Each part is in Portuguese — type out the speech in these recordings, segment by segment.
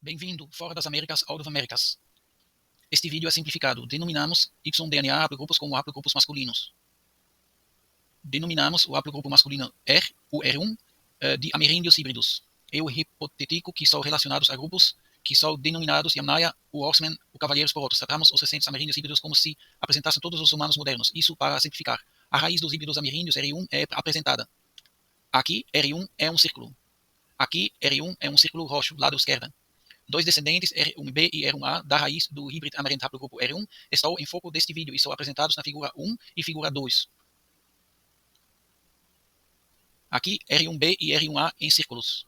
Bem-vindo fora das Américas out of Americas. Este vídeo é simplificado. Denominamos Y-DNA haplogrupos como haplogrupos masculinos. Denominamos o haplogrupo masculino R, o R1, de ameríndios híbridos. Eu hipotetico que são relacionados a grupos que são denominados Yamnaya, o Horseman, o Cavalheiros por outros. Tratamos os recentes ameríndios híbridos como se apresentassem todos os humanos modernos. Isso para simplificar. A raiz dos híbridos ameríndios R1 é apresentada. Aqui, R1 é um círculo. Aqui, R1 é um círculo roxo, lado esquerdo. Dois descendentes, R1b e R1a, da raiz do híbrido amarento haplogrupo R1, estão em foco deste vídeo e são apresentados na figura 1 e figura 2. Aqui, R1b e R1a em círculos.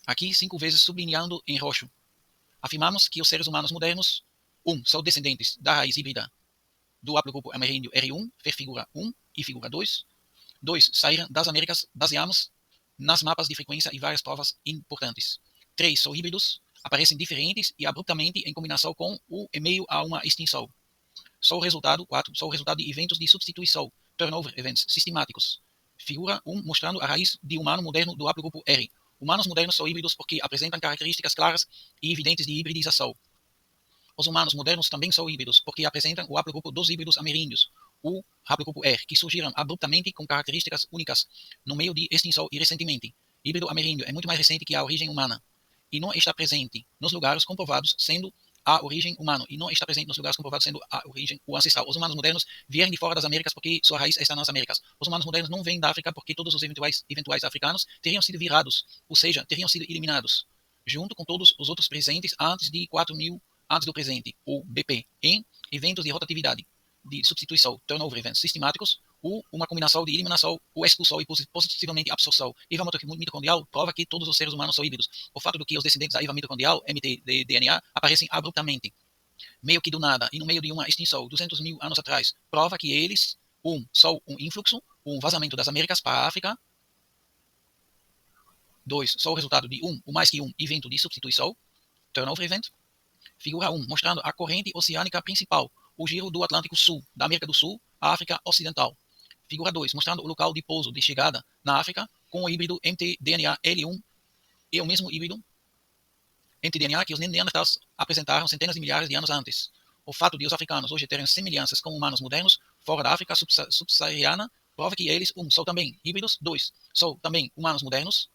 Aqui, 5 vezes sublinhando em roxo. Afirmamos que os seres humanos modernos, 1, são descendentes da raiz híbrida do haplogrupo ameríndio R1, ver figura 1 e figura 2. 2, saíram das Américas, baseamos nas mapas de frequência e várias provas importantes. 3, são híbridos, aparecem diferentes e abruptamente em combinação com o em meio a uma extinção. 4, são o resultado de eventos de substituição, turnover events, sistemáticos. Figura 1, mostrando a raiz de humano moderno do haplogrupo R. Humanos modernos são híbridos porque apresentam características claras e evidentes de hibridização. Os humanos modernos também são híbridos porque apresentam o haplogrupo dos híbridos ameríndios, o haplogrupo R, que surgiram abruptamente com características únicas no meio de extinção e recentemente. Híbrido ameríndio é muito mais recente que a origem humana e não está presente nos lugares comprovados sendo a origem humana e não está presente nos lugares comprovados sendo a origem o ancestral. Os humanos modernos vieram de fora das Américas porque sua raiz está nas Américas. Os humanos modernos não vêm da África porque todos os eventuais africanos teriam sido virados, ou seja, teriam sido eliminados, junto com todos os outros presentes antes de 4.000 antes do presente, ou BP, em eventos de rotatividade, de substituição, turnover events sistemáticos, ou uma combinação de eliminação ou expulsão e possivelmente absorção. EVA mitocondrial prova que todos os seres humanos são híbridos. O fato de que os descendentes da EVA mitocondrial, mtDNA, aparecem abruptamente, meio que do nada, e no meio de uma extinção, 200.000 anos atrás, prova que eles, são um influxo, um vazamento das Américas para a África. 2, são o resultado de o mais que um evento de substituição, turnover event. Figura 1, mostrando a corrente oceânica principal, o giro do Atlântico Sul, da América do Sul à África Ocidental. Figura 2, mostrando o local de pouso de chegada na África com o híbrido mtDNA L1 e o mesmo híbrido mtDNA que os neandertais apresentaram centenas de milhares de anos antes. O fato de os africanos hoje terem semelhanças com humanos modernos fora da África subsaariana prova que eles, são também híbridos, 2, são também humanos modernos,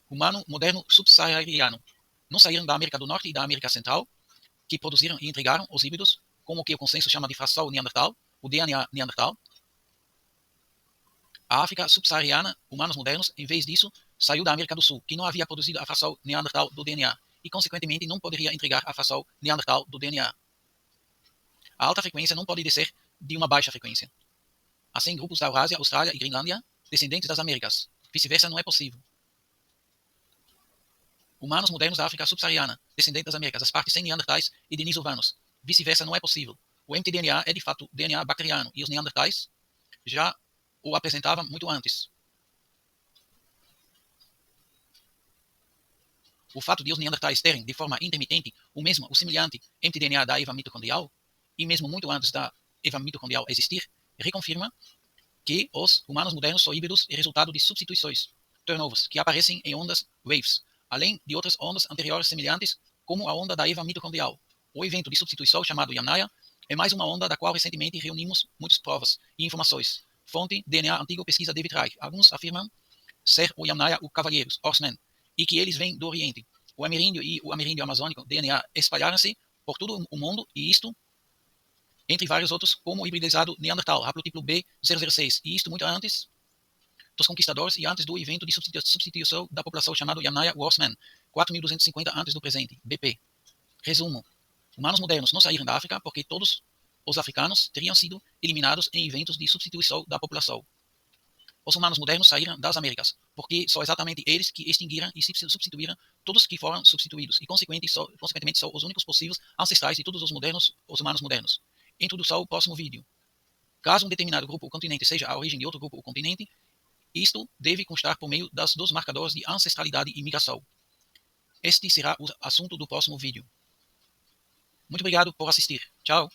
humano moderno subsaariano. Não saíram da América do Norte e da América Central, que produziram e entregaram os híbridos, como o que o consenso chama de fração neandertal, o DNA neandertal. A África subsaariana, humanos modernos, em vez disso, saiu da América do Sul, que não havia produzido a fração neandertal do DNA, e consequentemente não poderia entregar a fração neandertal do DNA. A alta frequência não pode descer de uma baixa frequência. Assim, grupos da Eurásia, Austrália e Groenlândia, descendentes das Américas. Vice-versa não é possível. Humanos modernos da África subsaariana, descendentes das Américas, as partes sem neandertais e denisovanos. Vice-versa não é possível. O mtDNA é de fato DNA bacteriano e os neandertais já o apresentavam muito antes. O fato de os neandertais terem, de forma intermitente, o semelhante mtDNA da EVA mitocondrial, e mesmo muito antes da EVA mitocondrial existir, reconfirma que os humanos modernos são híbridos e resultado de substituições, turnovers, que aparecem em ondas waves, além de outras ondas anteriores semelhantes, como a onda da EVA mitocondrial. O evento de substituição, chamado Yamnaya, é mais uma onda da qual recentemente reunimos muitas provas e informações. Fonte, DNA antigo, pesquisa David Reich. Alguns afirmam ser o Yamnaya o Cavalheiros, Horsemen, e que eles vêm do Oriente. O ameríndio e o ameríndio amazônico, DNA, espalharam-se por todo o mundo, e isto, entre vários outros, como o hibridizado Neandertal, haplotipo B006, e isto muito antes dos conquistadores e antes do evento de substituição da população chamado Yamnaya Horsemen, 4.250 antes do presente, BP. Resumo. Humanos modernos não saíram da África porque todos os africanos teriam sido eliminados em eventos de substituição da população. Os humanos modernos saíram das Américas porque são exatamente eles que extinguiram e substituíram todos que foram substituídos e, consequentemente, são os únicos possíveis ancestrais de todos os humanos modernos. Introdução ao próximo vídeo. Caso um determinado grupo ou continente seja a origem de outro grupo ou continente, isto deve constar por meio dos marcadores de ancestralidade e migração. Este será o assunto do próximo vídeo. Muito obrigado por assistir. Tchau!